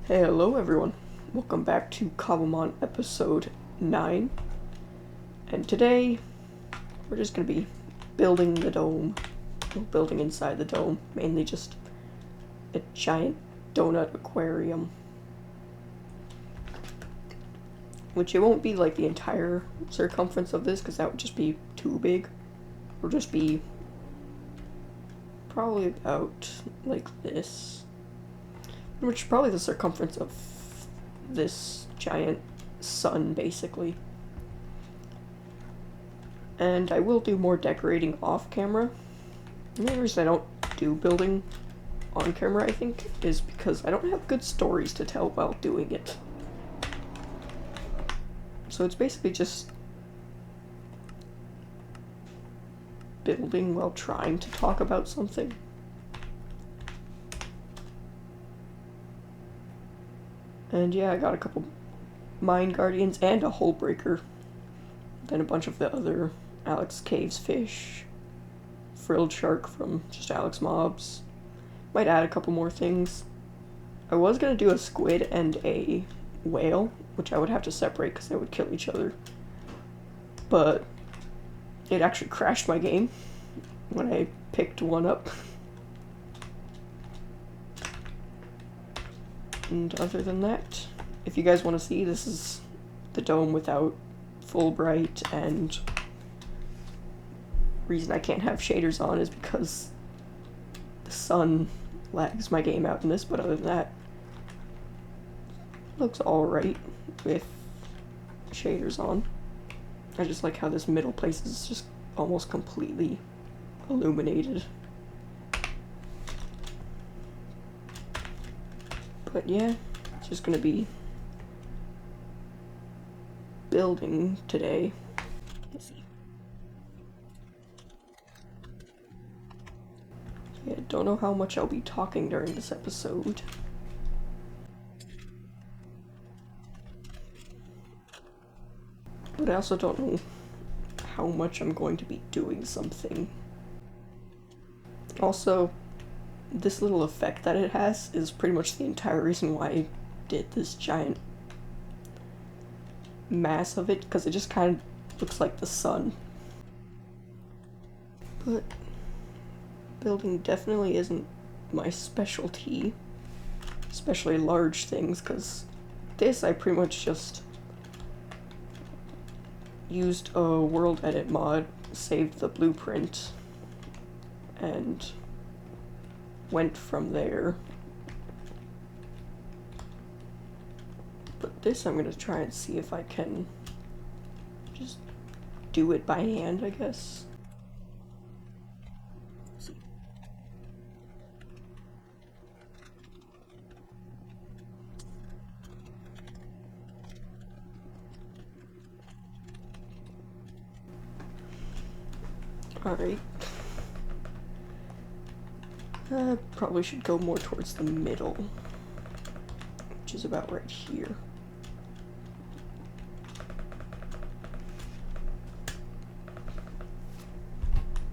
Hey, hello everyone. Welcome back to Cobblemon episode 9. And today, we're just gonna be building the dome. Well, building inside the dome. Mainly just a giant donut aquarium. Which it won't be like the entire circumference of this, because that would just be too big. It'll just be probably about like this. Which is probably the circumference of this giant sun, basically. And I will do more decorating off camera. The main reason I don't do building on camera, I think, is because I don't have good stories to tell while doing it. So it's basically just building while trying to talk about something. And yeah, I got a couple Mine Guardians and a Hull Breaker. Then a bunch of the other Alex Caves fish. Frilled Shark from just Alex Mobs. Might add a couple more things. I was gonna do a squid and a whale, which I would have to separate because they would kill each other. But it actually crashed my game when I picked one up. And other than that, if you guys want to see, this is the dome without Fulbright, and reason I can't have shaders on is because the sun lags my game out in this, but other than that, looks alright with shaders on. I just like how this middle place is just almost completely illuminated. But yeah, it's just gonna be building today. Let's see. Yeah, don't know how much I'll be talking during this episode. But I also don't know how much I'm going to be doing something. Also, this little effect that it has is pretty much the entire reason why I did this giant mass of it, because it just kind of looks like the sun. But building definitely isn't my specialty, especially large things, because this I pretty much just used a world edit mod, saved the blueprint, and went from there. But this I'm gonna try and see if I can just do it by hand, I guess. Let's see. Alright. Probably should go more towards the middle, which is about right here.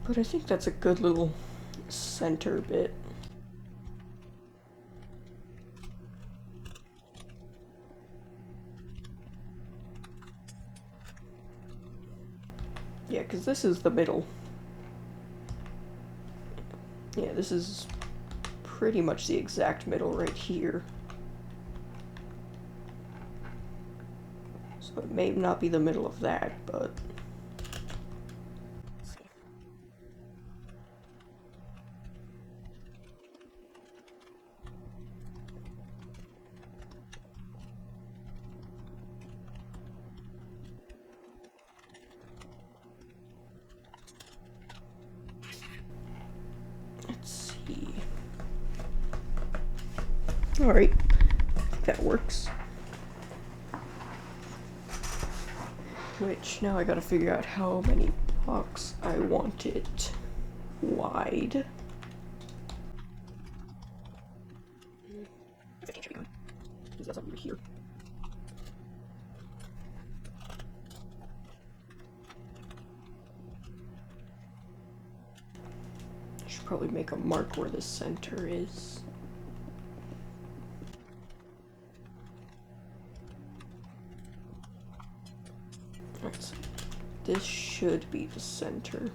But I think that's a good little center bit. Yeah, because this is the middle. Yeah, this is pretty much the exact middle right here. So it may not be the middle of that, but... let's see. Alright, I think that works. Which, now I gotta figure out how many blocks I want it wide. I think it should be good. Because that's over here. I should probably make a mark where the center is. this should be the center.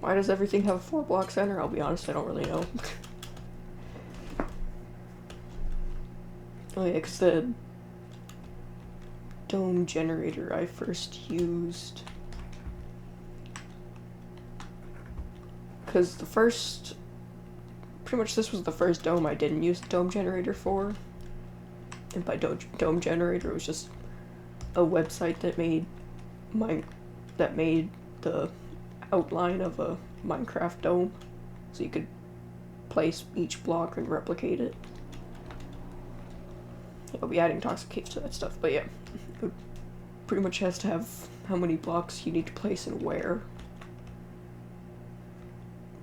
Why does everything have a 4-block center? I'll be honest, I don't really know. Oh yeah, because the dome generator I first used, because pretty much this was the first dome I didn't use the dome generator for. And by dome generator, it was just a website that made the outline of a Minecraft dome, so you could place each block and replicate it. I'll be adding toxic caves to that stuff, but yeah, it pretty much has to have how many blocks you need to place and where.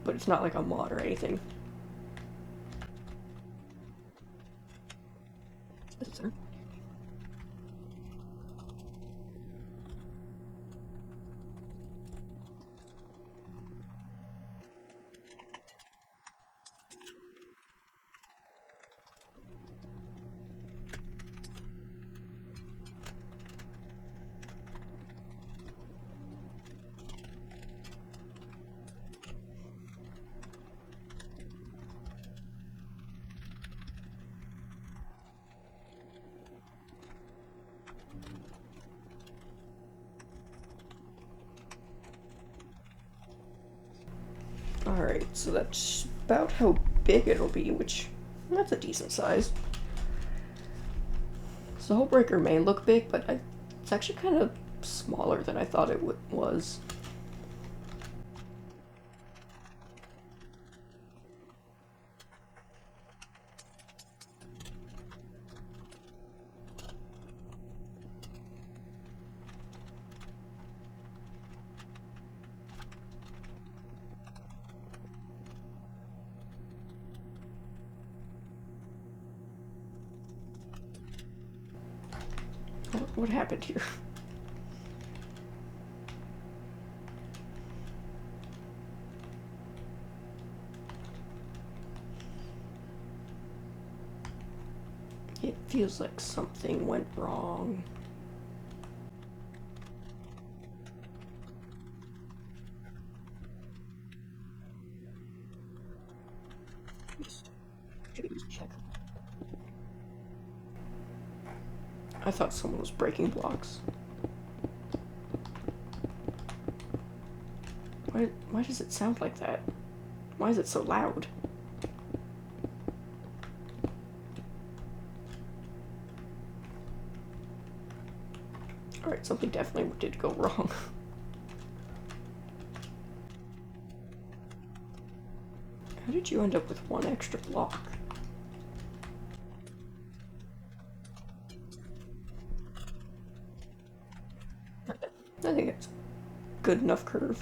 But it's not like a mod or anything. Alright, so that's about how big it'll be, which, that's a decent size. So the hole breaker may look big, but it's actually kind of smaller than I thought it was. What happened here? It feels like something went wrong. Check. I thought someone was breaking blocks. Why does it sound like that? Why is it so loud? Alright, something definitely did go wrong. How did you end up with one extra block? I think it's good enough curve.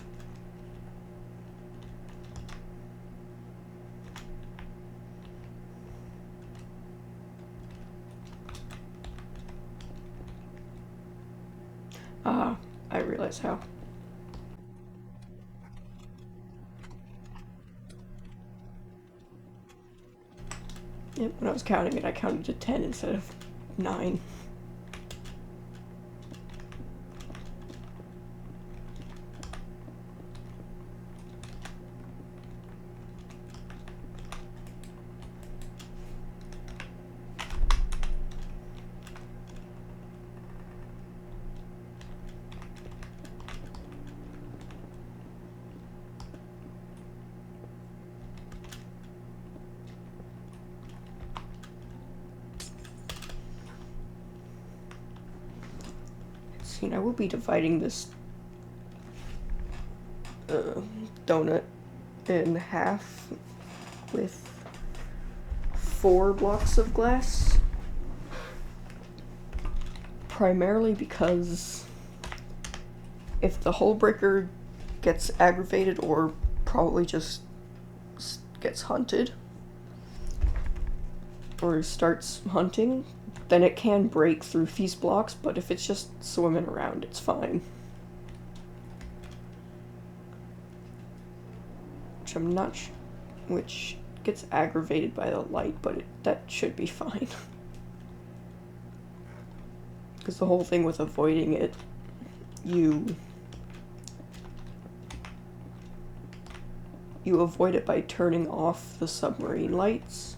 Ah, I realize how. Yep, when I was counting it, I counted to 10 instead of 9. See, I will be dividing this donut in half with 4 blocks of glass. Primarily because if the hole breaker gets aggravated or probably just gets hunted or starts hunting, then it can break through these blocks, but if it's just swimming around, it's fine. Which gets aggravated by the light, but that should be fine. Because the whole thing with avoiding it, you avoid it by turning off the submarine lights.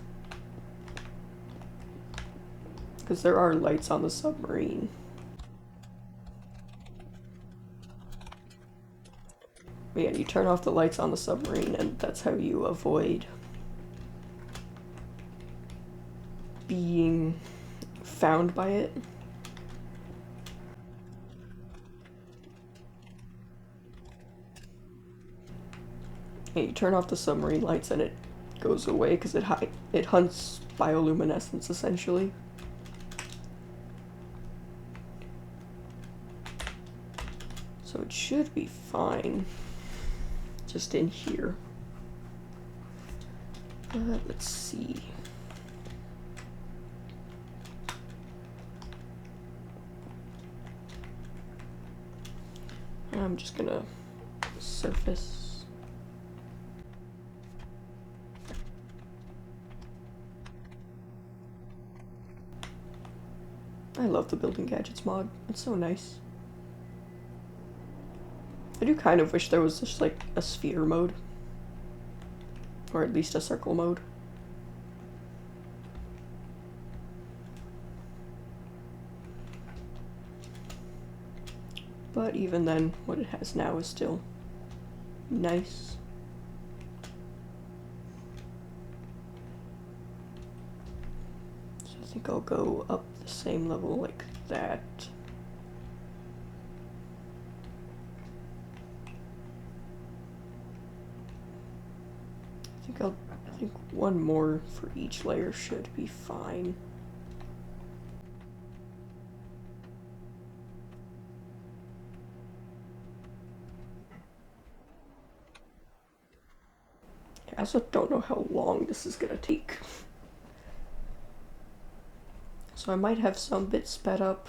Because there are lights on the submarine. But yeah, you turn off the lights on the submarine, and that's how you avoid being found by it. Yeah, you turn off the submarine lights and it goes away because it hunts bioluminescence essentially. So it should be fine just in here. Let's see. I'm just gonna surface. I love the building gadgets mod. It's so nice. I do kind of wish there was just like a sphere mode. Or at least a circle mode. But even then, what it has now is still nice. So I think I'll go up the same level like that. I think one more for each layer should be fine. I also don't know how long this is gonna take. So I might have some bits sped up.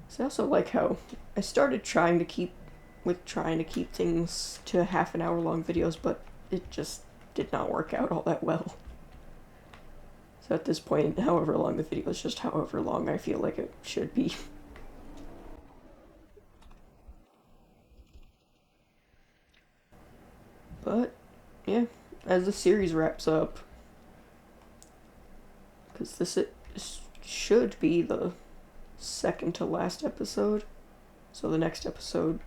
So I also like how I started trying to keep things to half an hour long videos, but it just did not work out all that well. So at this point, however long the video is just however long I feel like it should be. But yeah, as the series wraps up, because this should be the second to last episode, so the next episode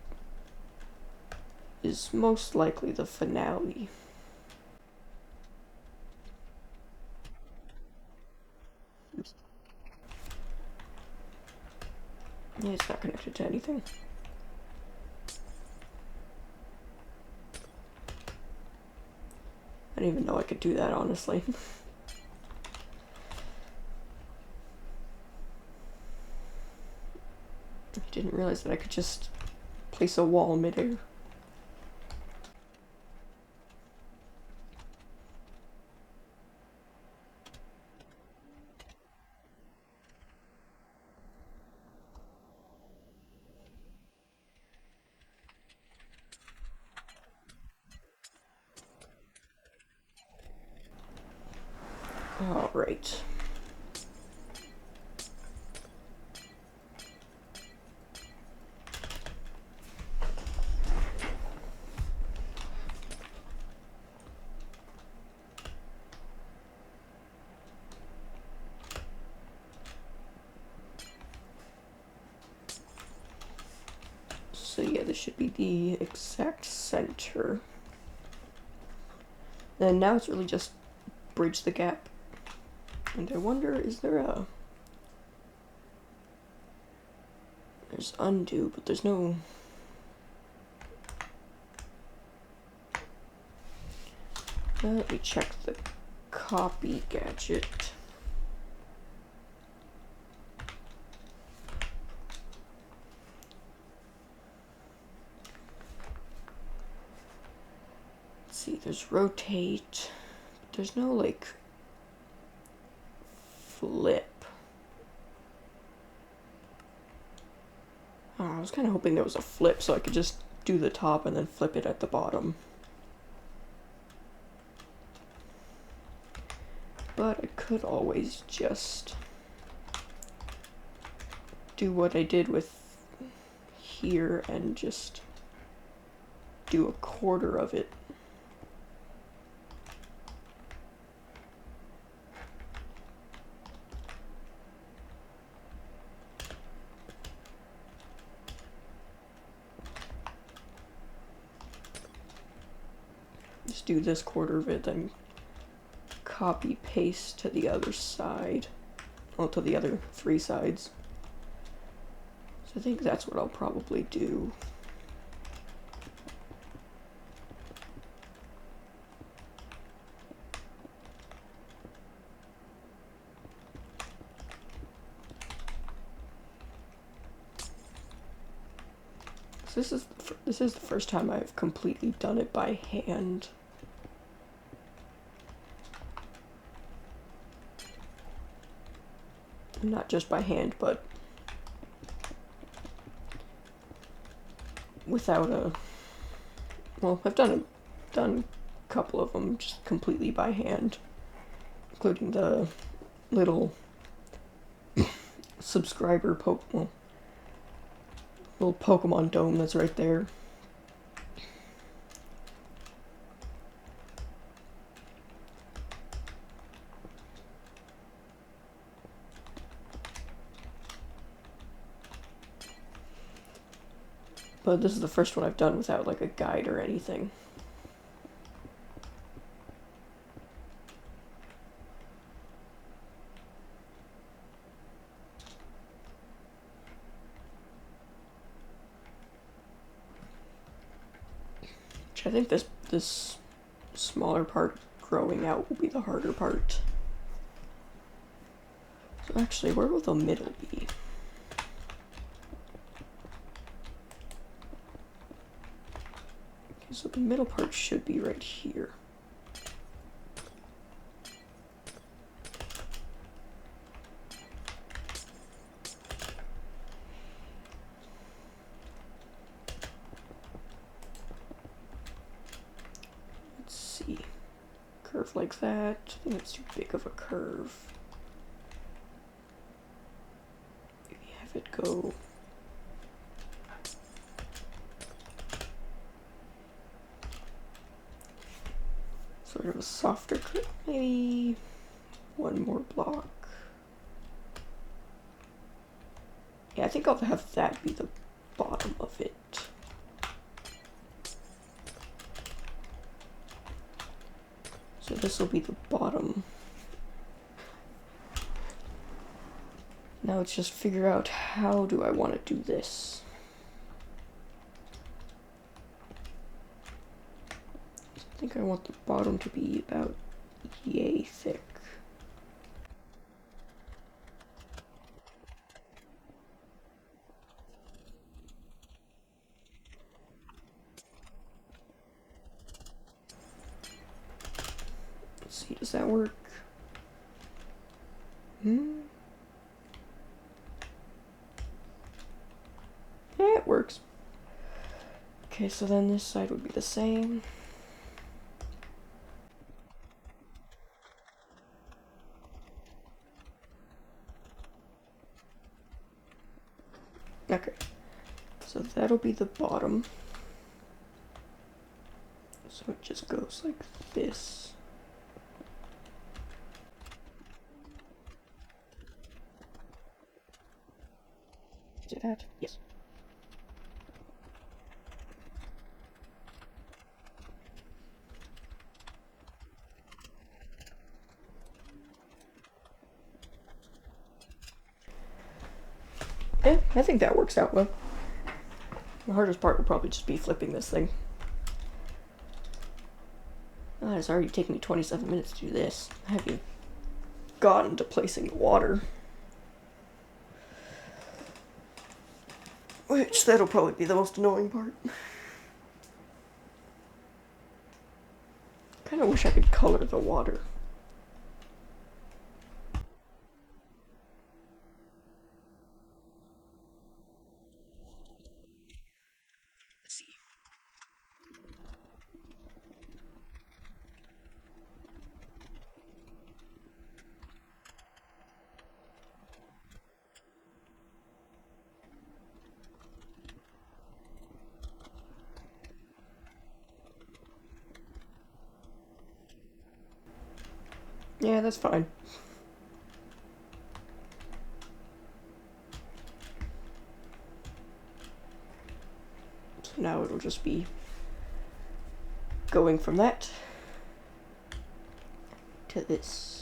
is most likely the finale. Yeah, it's not connected to anything. I didn't even know I could do that, honestly. I didn't realize that I could just place a wall midair. Alright. So yeah, this should be the exact center. And now it's really just bridge the gap. And I wonder, is there a... There's undo, but there's no... Let me check the copy gadget. Let's see, there's rotate. But there's no, like, flip. Oh, I was kind of hoping there was a flip so I could just do the top and then flip it at the bottom. But I could always just do what I did with here and just do a quarter of it. Just do this quarter of it, then copy paste to the other side. Well, to the other 3 sides. So I think that's what I'll probably do. So this is the first time I've completely done it by hand. Not just by hand, but without a... Well, I've done a couple of them just completely by hand, including the little subscriber little Pokemon dome that's right there. But this is the first one I've done without like a guide or anything. Which I think this smaller part growing out will be the harder part. So actually, where will the middle be? So the middle part should be right here. Let's see. Curve like that. I think it's too big of a curve. Maybe have it go... sort of a softer curve, maybe 1 more block. Yeah, I think I'll have that be the bottom of it. So this will be the bottom. Now let's just figure out how do I want to do this. I think I want the bottom to be about yay thick. Let's see, does that work? Yeah, it works. Okay, so then this side would be the same. Okay, so that'll be the bottom. So it just goes like this. Is it that? Yes. Yeah, I think that works out well. The hardest part will probably just be flipping this thing. Oh, it's already taken me 27 minutes to do this. I haven't gotten to placing the water. Which, that'll probably be the most annoying part. Kinda wish I could color the water. Let's see. Yeah, that's fine. So now it'll just be going from that to this.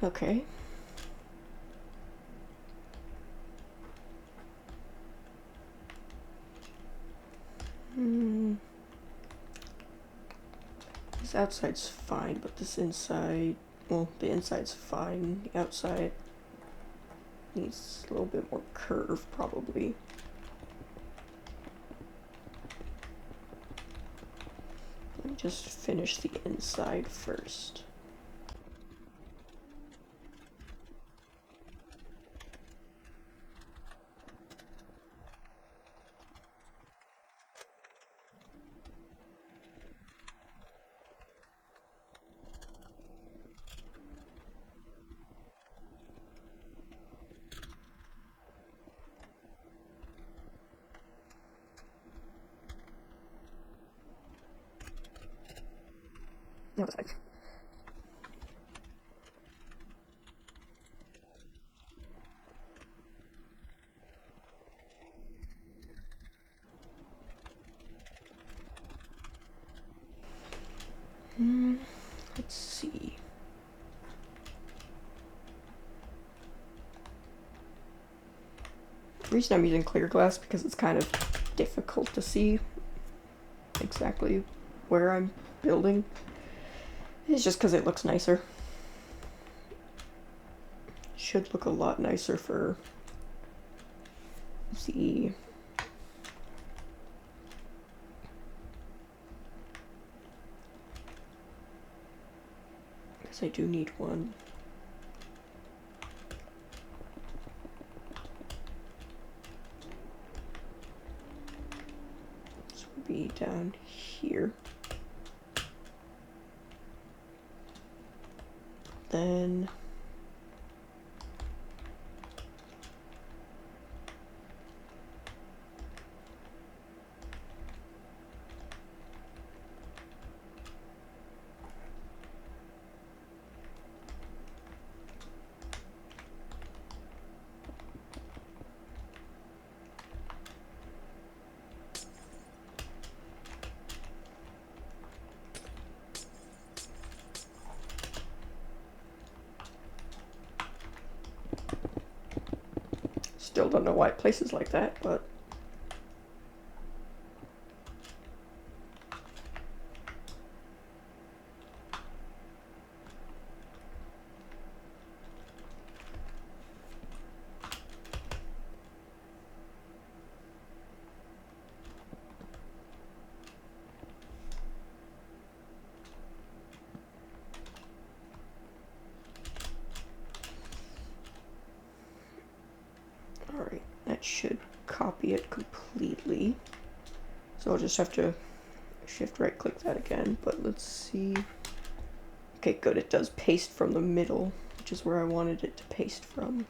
Okay. This outside's fine, but this inside, well, the inside's fine. The outside needs a little bit more curve, probably. Let me just finish the inside first. No, it's fine. Let's see. The reason I'm using clear glass because it's kind of difficult to see exactly where I'm building. It's just because it looks nicer. Should look a lot nicer for the because I do need one. This would be down here. Then still don't know why it places like that, but alright, that should copy it completely. So I'll just have to shift right click that again, but let's see. Okay, good, it does paste from the middle, which is where I wanted it to paste from.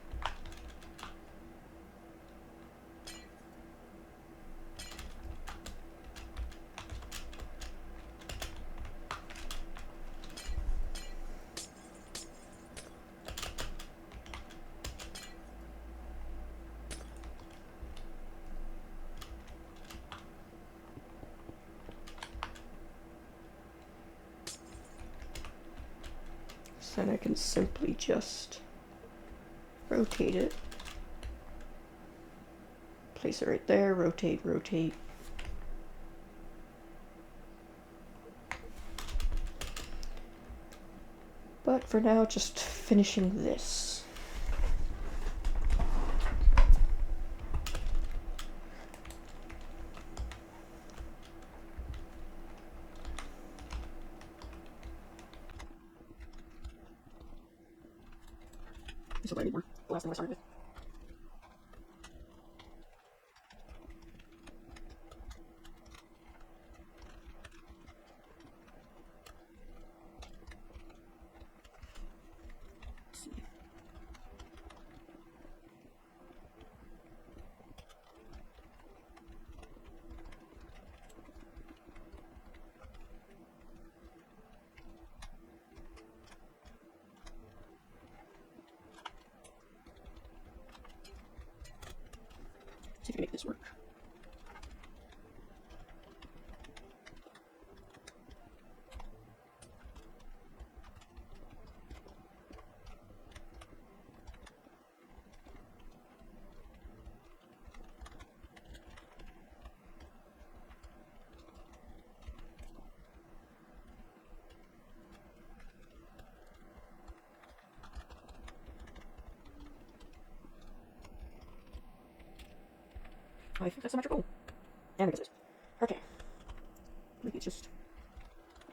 Then I can simply just rotate it. Place it right there, rotate, rotate. But for now, just finishing this. This is what I need more. The last time I started it. See if we can make this work. I think that's symmetrical. And I guess it is. Okay. Maybe it's just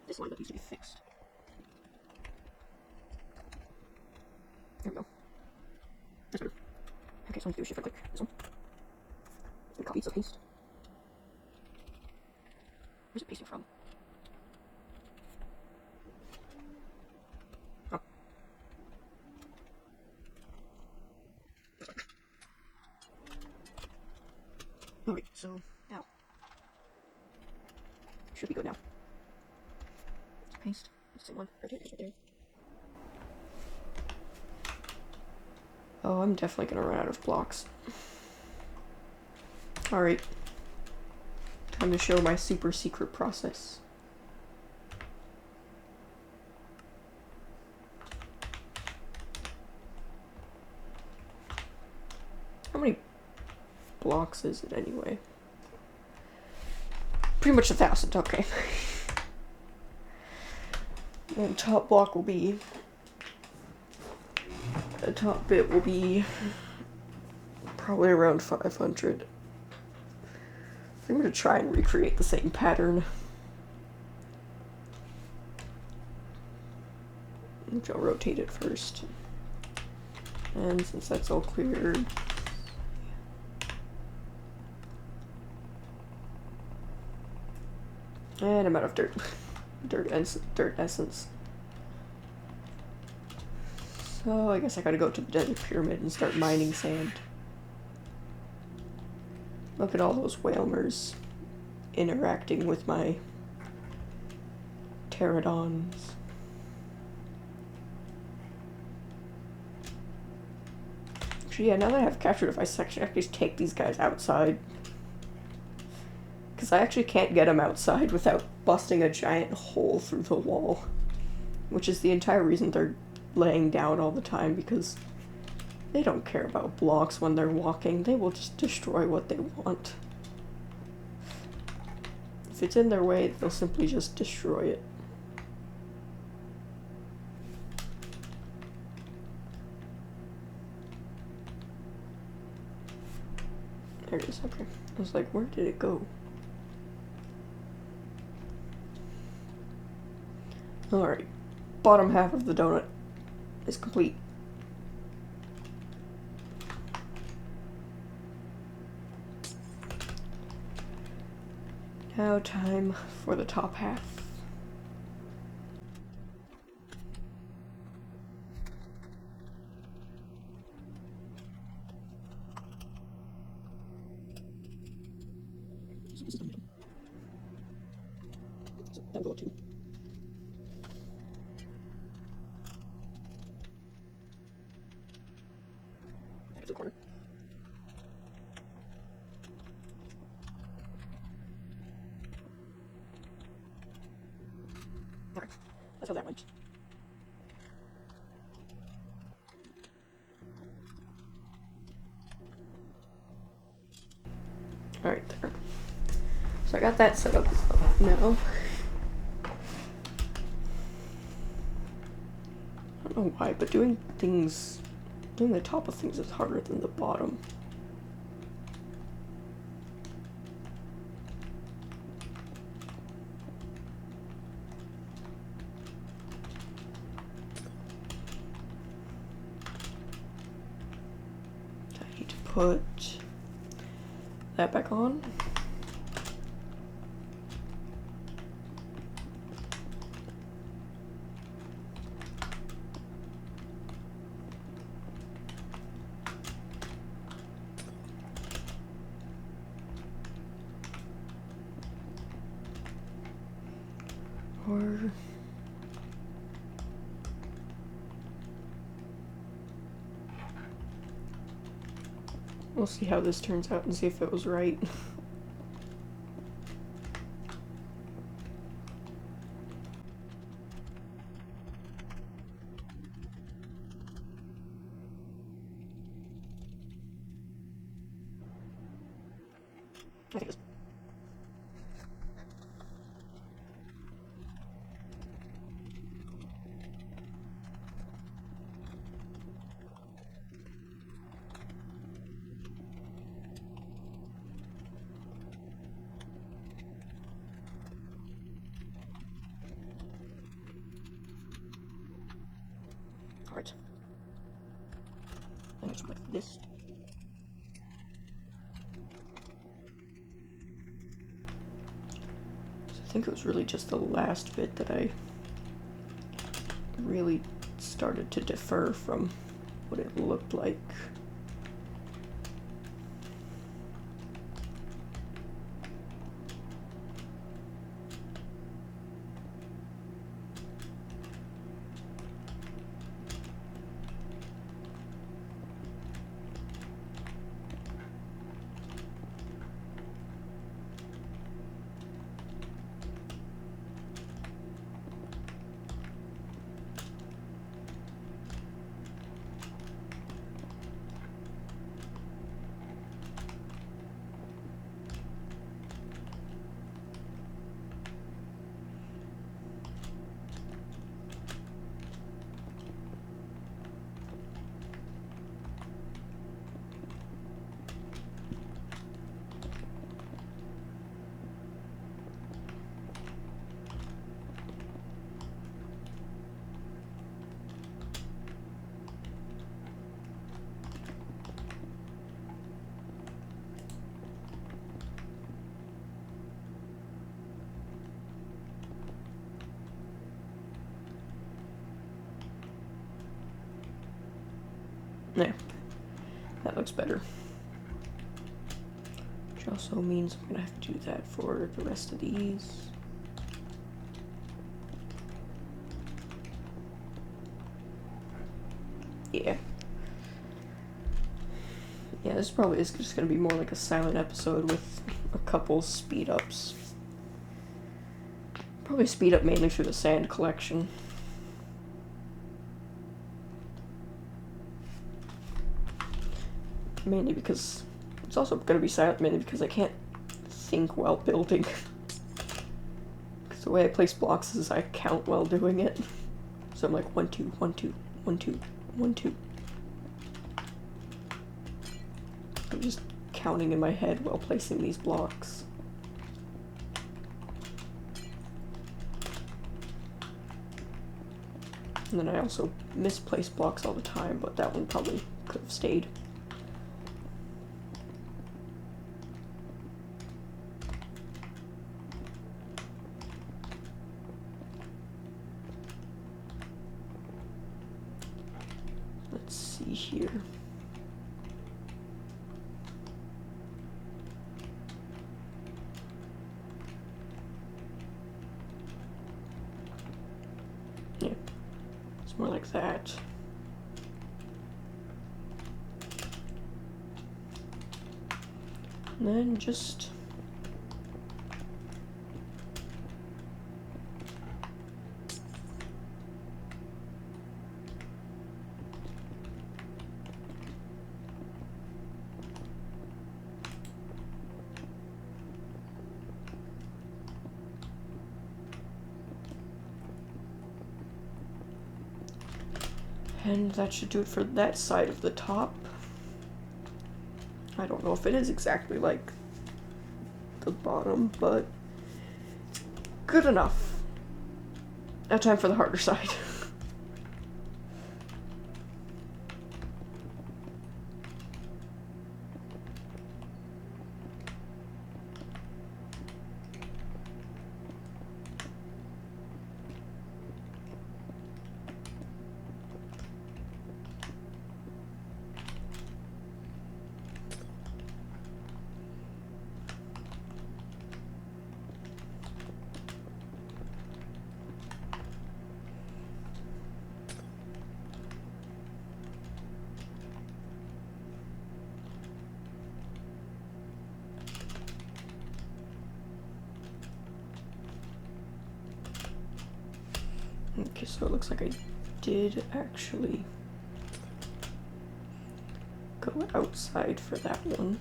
this line that needs to be fixed. There we go. That's better. Okay, so I need to do a shift right click. This one. And copy, so paste. Where's it pasting from? Oh. Alright, so now. Should be good now. Paste. Same one. Right there. Oh, I'm definitely gonna run out of blocks. Alright. Time to show my super secret process. How many blocks is it anyway? Pretty much 1,000, okay. And top block will be... the top bit will be probably around 500. I'm gonna try and recreate the same pattern. Which I'll rotate it first. And since that's all cleared, and I'm out of dirt. Dirt essence. So I guess I gotta go to the desert pyramid and start mining sand. Look at all those whalers interacting with my pterodons. Actually, yeah, now that I've captured, if I actually take these guys outside, because I actually can't get them outside without busting a giant hole through the wall, which is the entire reason they're laying down all the time, because they don't care about blocks when they're walking. They will just destroy what they want. If it's in their way, they'll simply just destroy it. There it is, okay. I was like, where did it go? Alright, bottom half of the donut is complete. Now time for the top half. So this is the middle. So that'll go up too. Back to the corner. Alright, that's how that went. Alright, there. So I got that set up now. I don't know why, but doing the top of things is harder than the bottom. I need to put that back on. Or We'll see how this turns out and see if it was right. I think it is. Alright. I think it's like this. I think it was really just the last bit that I really started to differ from what it looked like. There. That looks better. Which also means I'm gonna have to do that for the rest of these. Yeah. Yeah, this probably is just gonna be more like a silent episode with a couple speed ups. Probably speed up mainly through the sand collection. Mainly because it's also going to be silent, mainly because I can't think while building. Because the way I place blocks is I count while doing it. So I'm like 1, 2, 1, 2, 1, 2, 1, 2. I'm just counting in my head while placing these blocks. And then I also misplace blocks all the time, but that one probably could have stayed. Let's see here. Yeah, it's more like that. And then just and that should do it for that side of the top. I don't know if it is exactly like the bottom, but good enough. Now time for the harder side. Okay, so it looks like I did actually go outside for that one.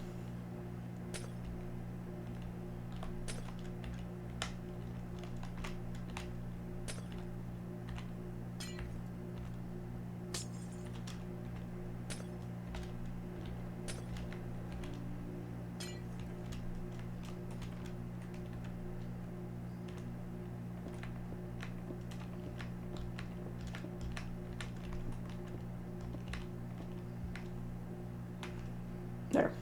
There.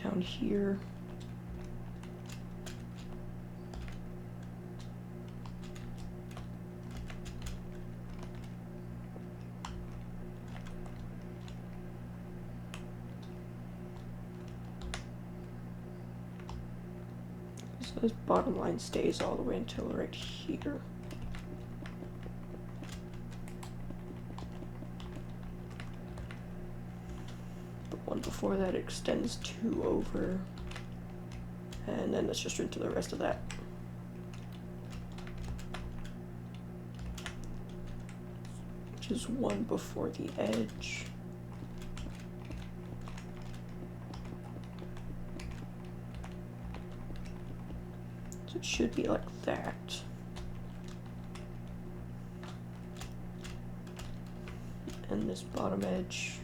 Down here. So this bottom line stays all the way until right here. One before that extends 2 over, and then let's just into the rest of that. Which is 1 before the edge. So it should be like that. And this bottom edge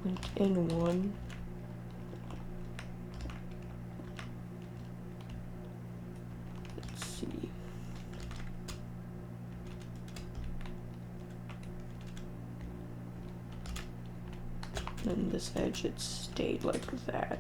went in 1. Let's see. And this edge, it stayed like that.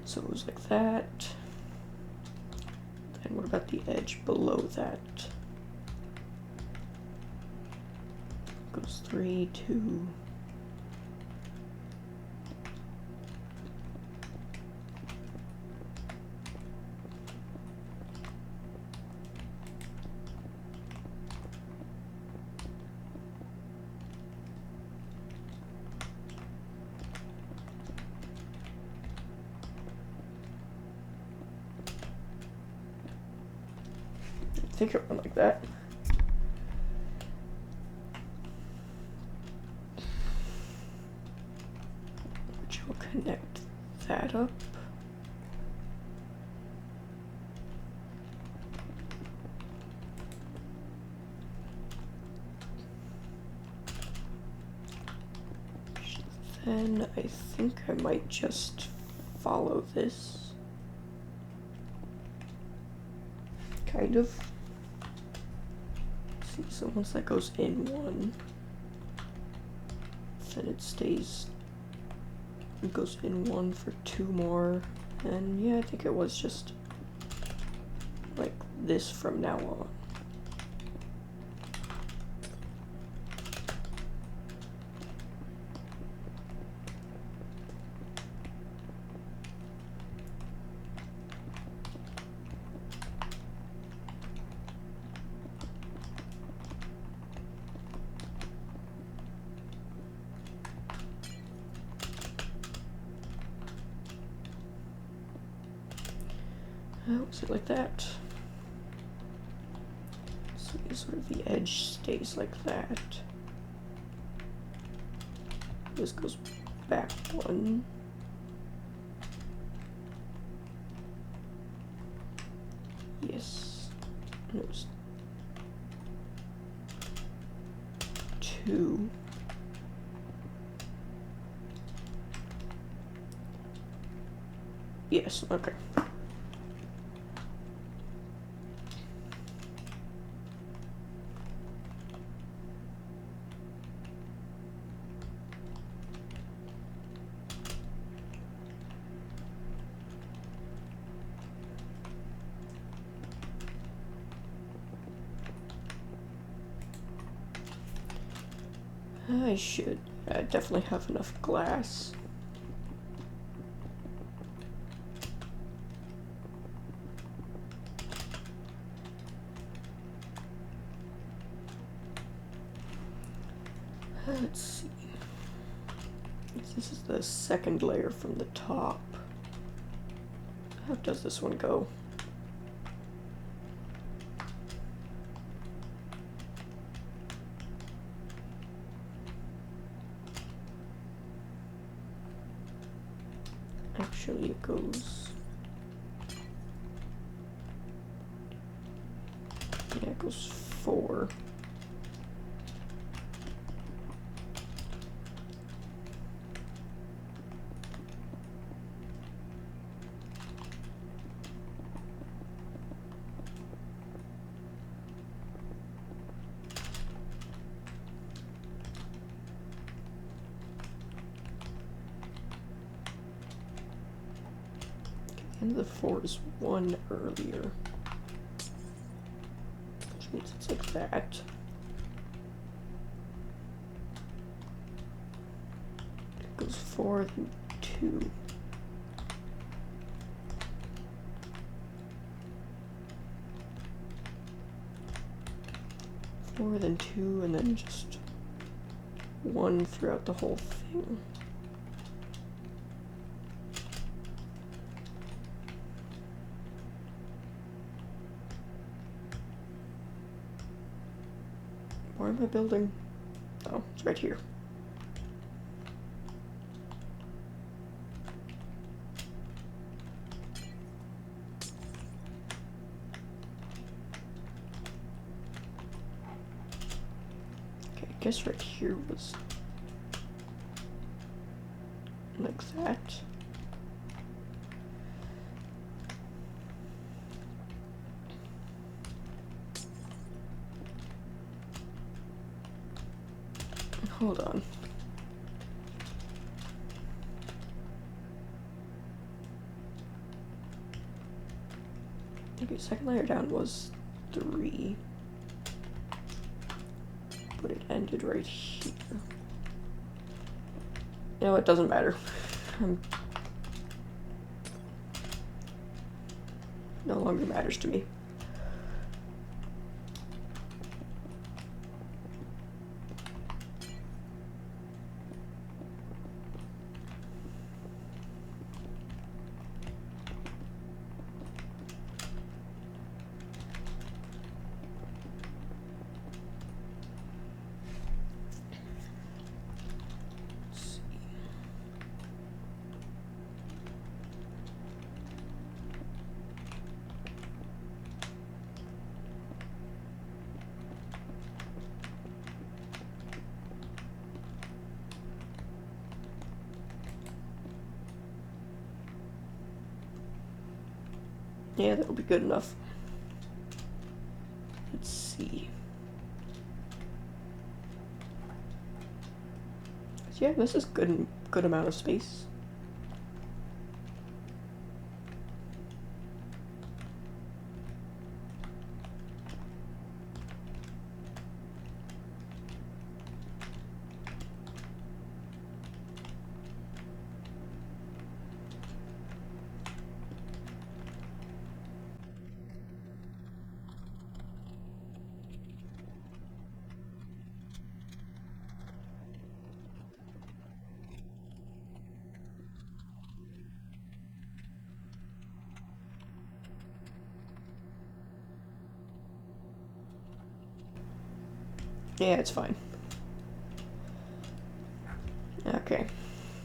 So it was like that. Then what about the edge below that? Goes 3, 2. I think it went like that. Which will connect that up. Then I think I might just follow this. Kind of. See, so once that goes in 1, then it stays, it goes in 1 for 2 more, and yeah, I think it was just like this from now on. Was it like that? So sort of the edge stays like that. This goes back 1. Yes. And it was 2. Yes, okay. I should. I definitely have enough glass. Let's see. This is the second layer from the top. How does this one go? Actually, it goes... yeah, it goes 4. And the 4 is 1 earlier. Which means it's like that. It goes 4, then 2. Four, then 2, and then just 1 throughout the whole thing. Where am I building? Oh, it's right here. Okay, I guess right here was like that. Hold on. Okay, second layer down was 3. But it ended right here. You know, it doesn't matter. No longer matters to me. Yeah, that'll be good enough. Let's see. Yeah, this is good amount of space. Yeah, it's fine. Okay,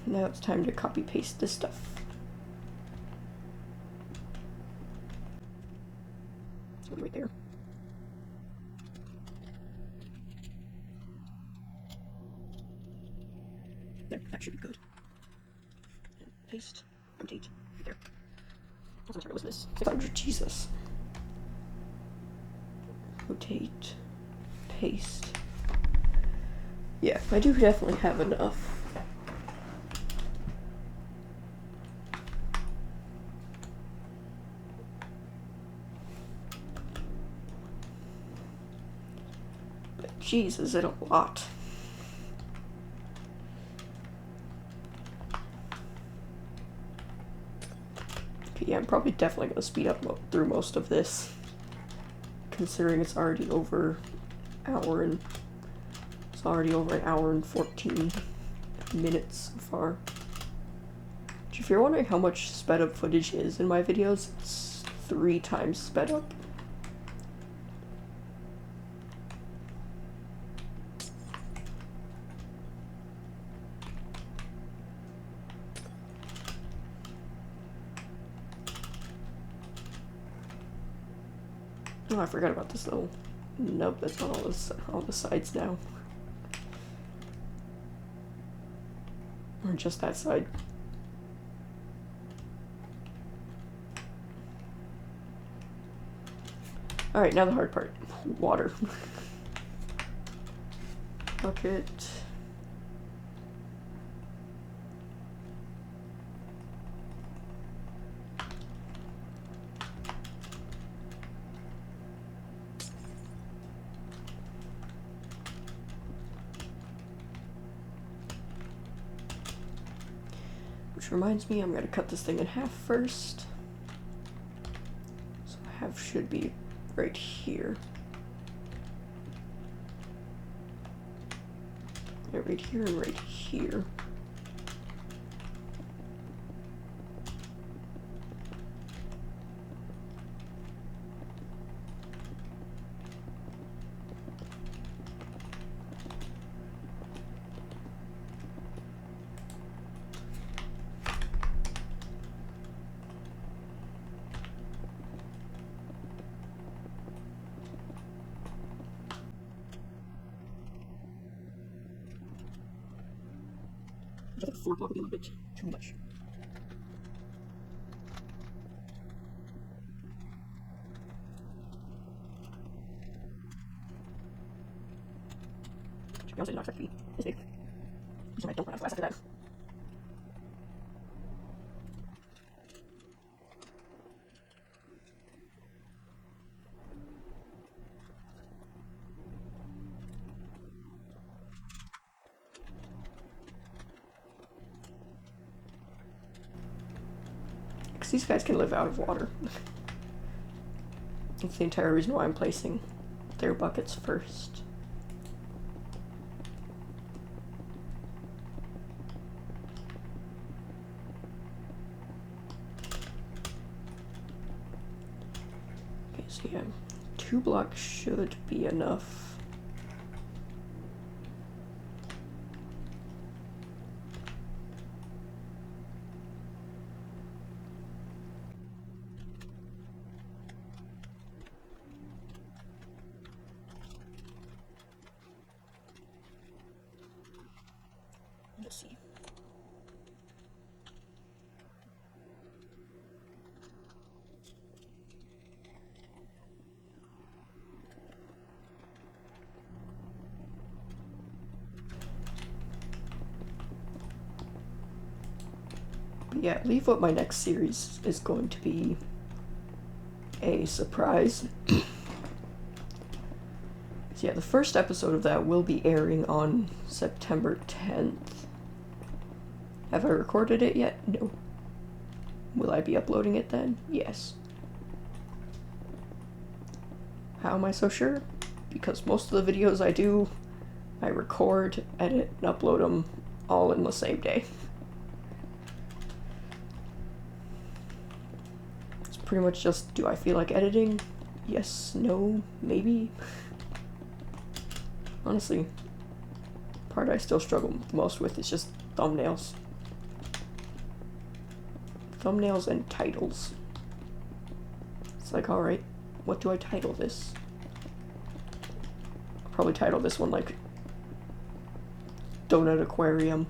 now it's time to copy paste this stuff. So right there. There, that should be good. And paste, rotate, right there. I'm sorry, what's this? 600, Jesus. Rotate, paste. Yeah, I do definitely have enough. But jeez, is it a lot? yeah, I'm probably definitely going to speed up through most of this, considering it's already over an hour and 14 minutes so far. If you're wondering how much sped up footage is in my videos, it's 3 times sped up. Oh, I forgot about this little. Nope, that's not all the sides now. Or just that side. Alright, now the hard part. Water. Bucket. Which reminds me, I'm going to cut this thing in half first. So half should be right here. Yeah, right here and right here. I think 4 block would be a little bit too much. To be honest, I did not expect it to be this big. So I don't run out of glass after that. Because these guys can live out of water. That's the entire reason why I'm placing their buckets first. Okay, so yeah, 2 blocks should be enough. Let's see. But yeah, I believe what my next series is going to be a surprise. So yeah, the first episode of that will be airing on September 10th. Have I recorded it yet? No. Will I be uploading it then? Yes. How am I so sure? Because most of the videos I do, I record, edit, and upload them all in the same day. It's pretty much just, do I feel like editing? Yes, no, maybe. Honestly, the part I still struggle the most with is just thumbnails. Thumbnails and titles. It's like, alright, what do I title this? I'll probably title this one like Donut Aquarium.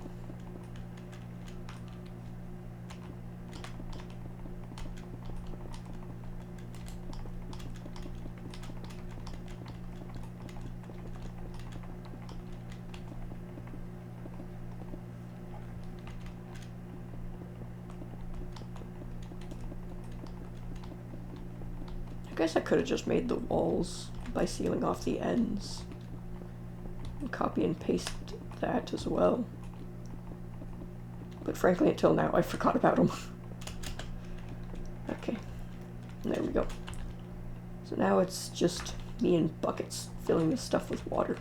I guess I could have just made the walls by sealing off the ends. And copy and paste that as well. But frankly, until now, I forgot about them. Okay, there we go. So now it's just me in buckets filling this stuff with water.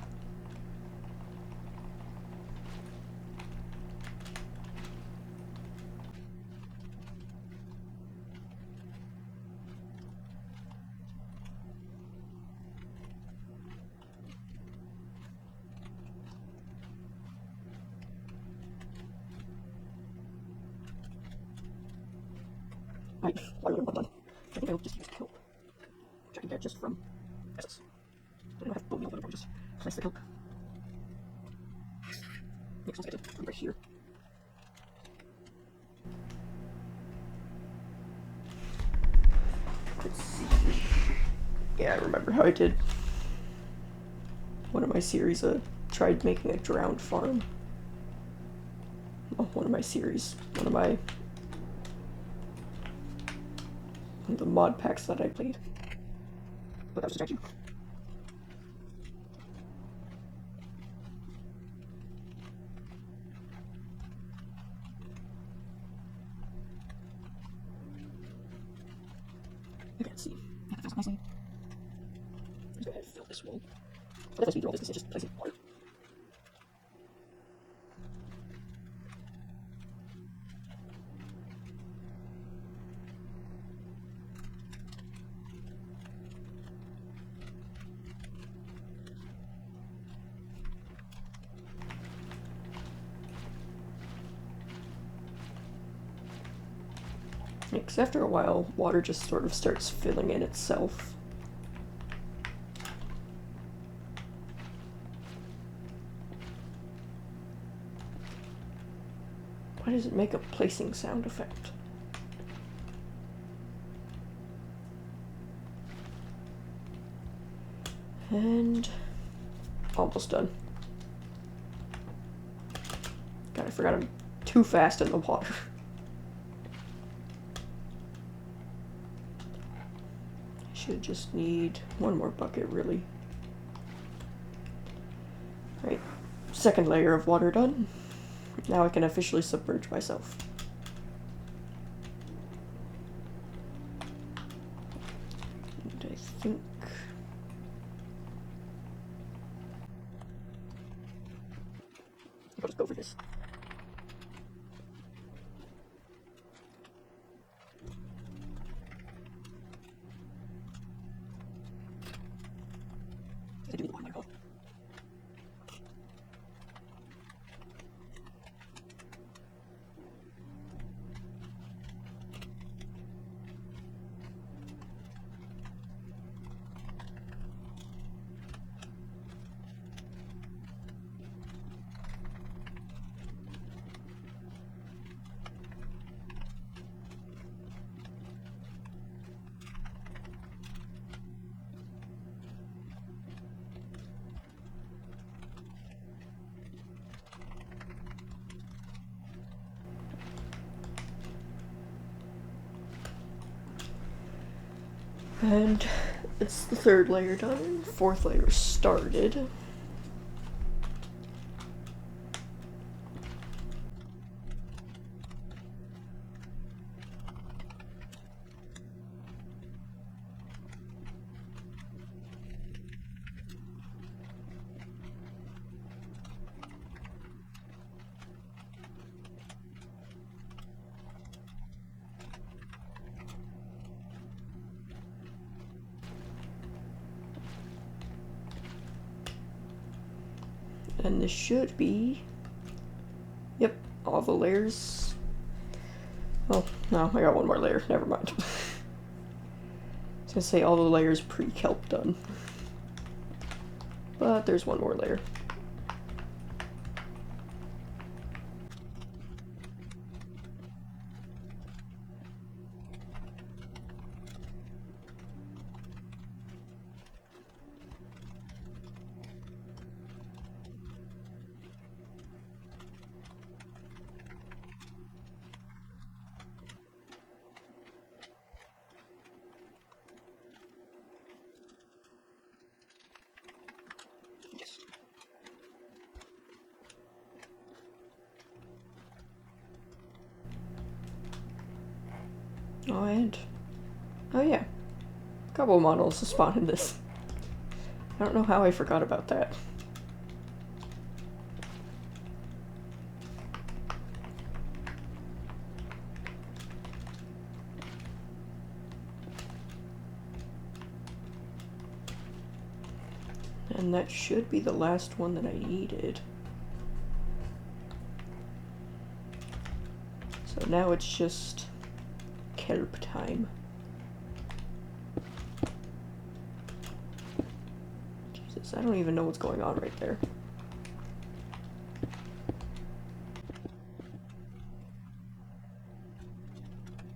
Right, water level done. I think I'll just use kelp, which I can get just from Essos. I don't have bone meal, but I'll just place the kelp. Next, let's get it right here. Let's see. Yeah, I remember how I did one of my series. Tried making a drowned farm. Oh, one of the mod packs that I played. But that was just you. I can't see. That feels nicely. Let's go ahead and fill this wall. But if I speed through all this, it's just placing water. Because after a while, water just sort of starts filling in itself. Why does it make a placing sound effect? And almost done. God, I forgot I'm too fast in the water. I should just need one more bucket, really. Right, second layer of water done. Now I can officially submerge myself. And I think... I'll just go for this. I do the one layer. And it's the third layer done. Fourth layer started. And this should be... Yep, all the layers. Oh, no, I got one more layer. Never mind. I was gonna say all the layers pre-kelp done. But there's one more layer. Yes. Oh, and Oh yeah, Cobblemon also spawned in this. I don't know how I forgot about that. And that should be the last one that I needed. So now it's just kelp time. Jesus, I don't even know what's going on right there.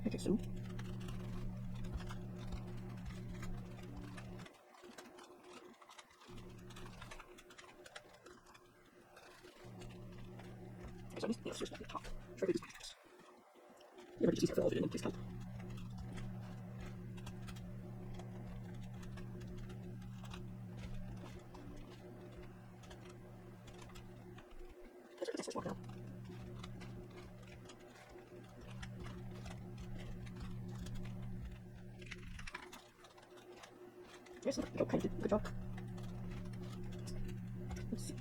I guess so. So I just, just at the top. Try to do this. You ever just use it for all of it and then please help. That's this one now. Yes, go kind of did. Good job. Let's see.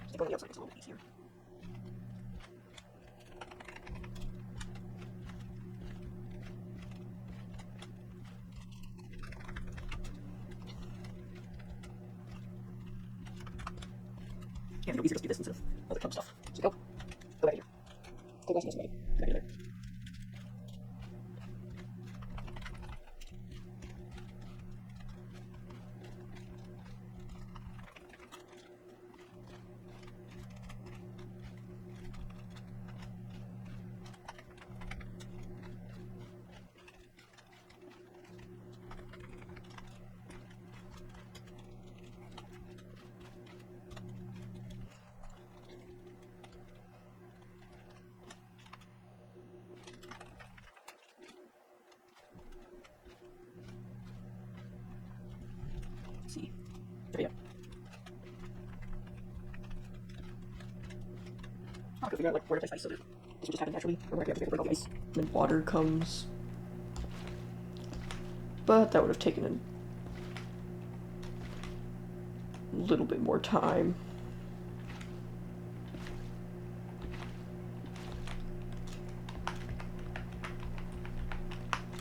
Stay on the outside, it's a little bit easier. Yeah, it'll be easier just to do this instead of all the club stuff. So go. Go out of here. Go watch somebody. Go out of there. Let's see. There we go. I'll go figure out like where to place ice so that this will just happen naturally, or where I have to break all the ice. And then water comes. But that would have taken a little bit more time.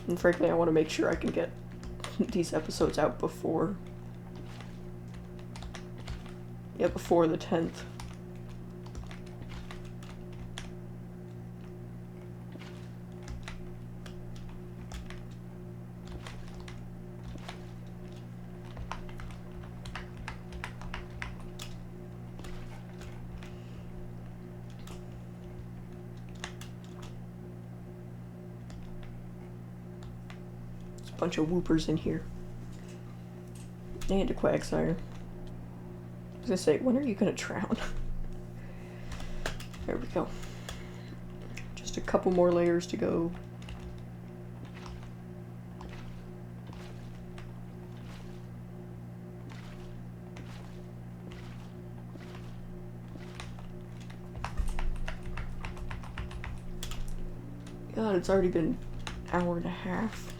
And frankly, I want to make sure I can get these episodes out before... yeah, before the 10th. Bunch of whoopers in here. And a quagsire. I was gonna say, when are you gonna drown? There we go. Just a couple more layers to go. God, it's already been an hour and a half.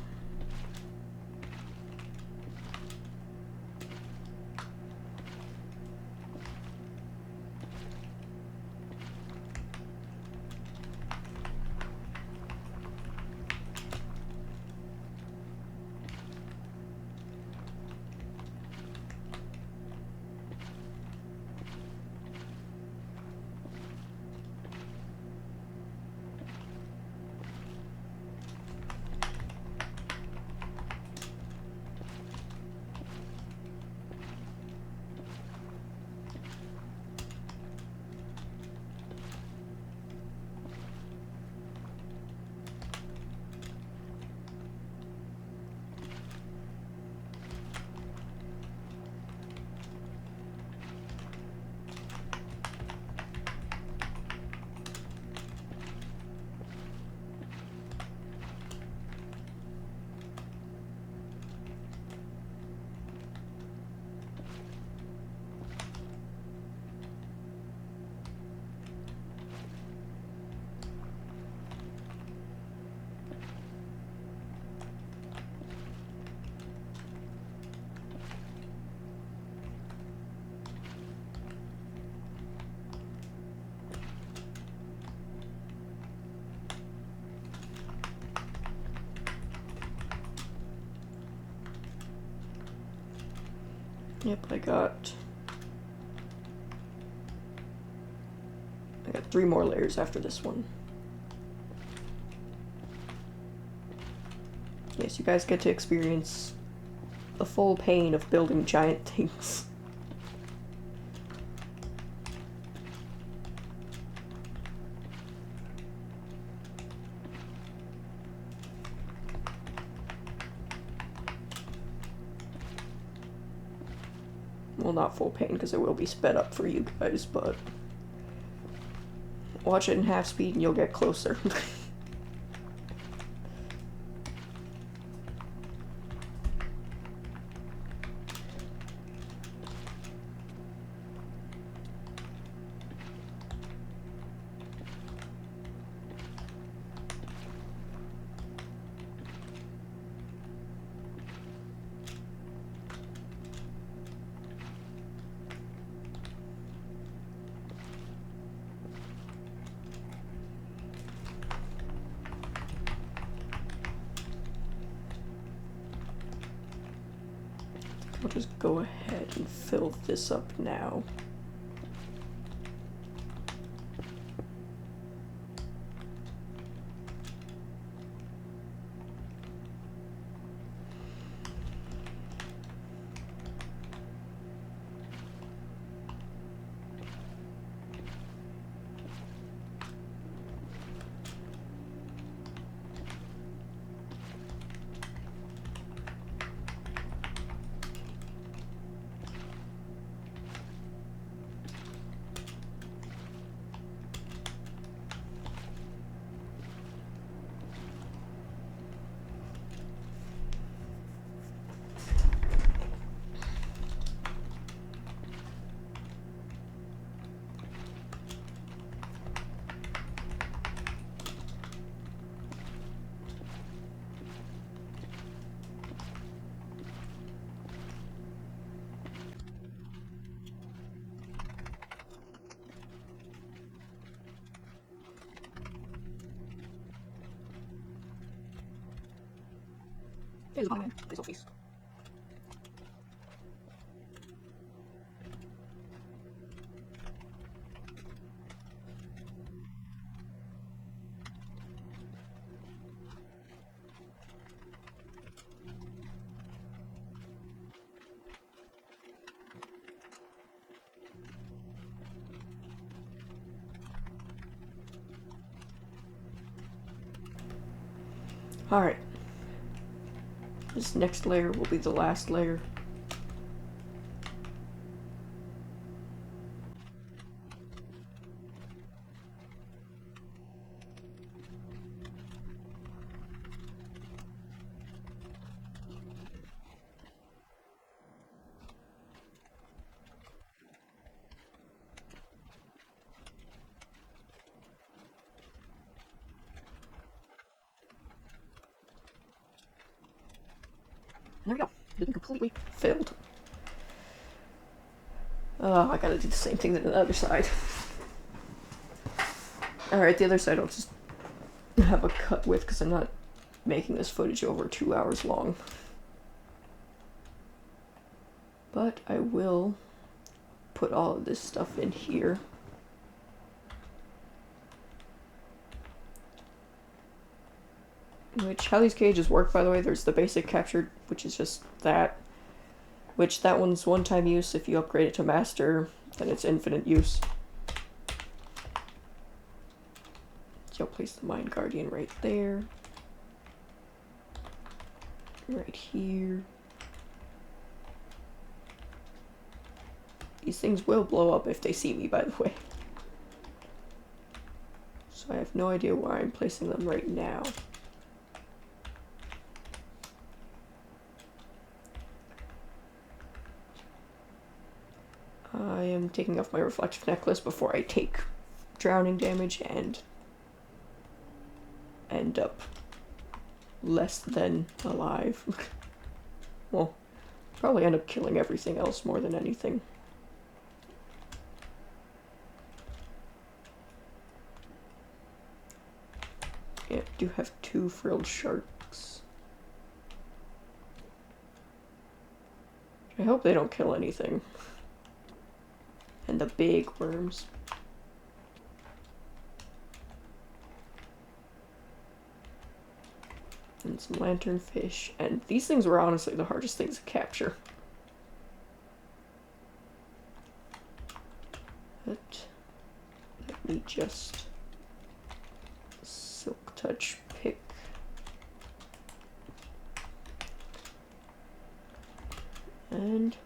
Yep, I got 3 more layers after this one. Yes, you guys get to experience the full pain of building giant things. Well, not full pain, because it will be sped up for you guys, but watch it in half speed and you'll get closer. I'll just go ahead and fill this up now. There's one. There's office. Alright. This next layer will be the last layer. There we go. Didn't completely failed. I gotta do the same thing to the other side. Alright, the other side I'll just have a cut with because I'm not making this footage over 2 hours long. But I will put all of this stuff in here. Which, how these cages work, by the way, there's the basic captured, which is just that. Which, that one's one-time use. If you upgrade it to master, then it's infinite use. So I'll place the Mind Guardian right there. Right here. These things will blow up if they see me, by the way. So I have no idea where I'm placing them right now. I am taking off my reflective necklace before I take drowning damage and end up less than alive. Well, probably end up killing everything else more than anything. Yeah, I do have 2 frilled sharks. I hope they don't kill anything. And the big worms. And some lanternfish. And these things were honestly the hardest things to capture. But let me just silk touch pick. And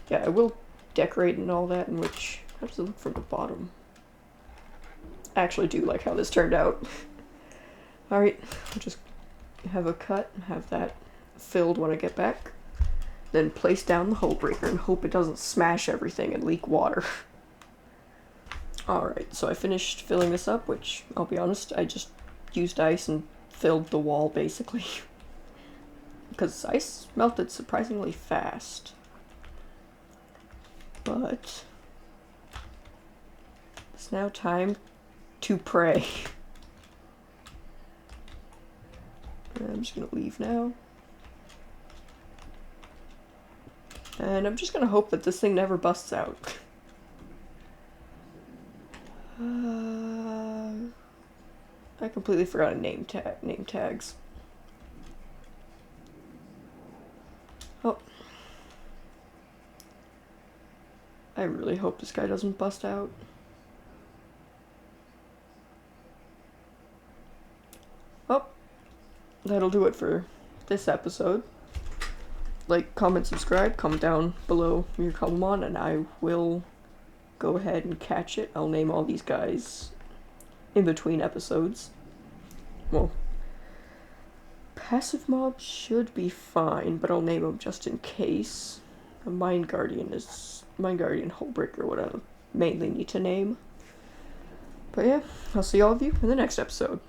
yeah, I will decorate and all that, in which, how does it look from the bottom? I actually do like how this turned out. Alright, I'll just have a cut and have that filled when I get back. Then place down the hole breaker and hope it doesn't smash everything and leak water. Alright, so I finished filling this up, which, I'll be honest, I just used ice and filled the wall, basically. Because ice melted surprisingly fast. But it's now time to pray. I'm just gonna leave now. And I'm just gonna hope that this thing never busts out. I completely forgot a name tags. Oh. I really hope this guy doesn't bust out. Oh. That'll do it for this episode. Like, comment, subscribe, comment down below your Cobblemon, and I will go ahead and catch it. I'll name all these guys in between episodes. Well, passive mob should be fine, but I'll name them just in case. A Mind Guardian, Hullbreaker, what I mainly need to name. But yeah, I'll see all of you in the next episode.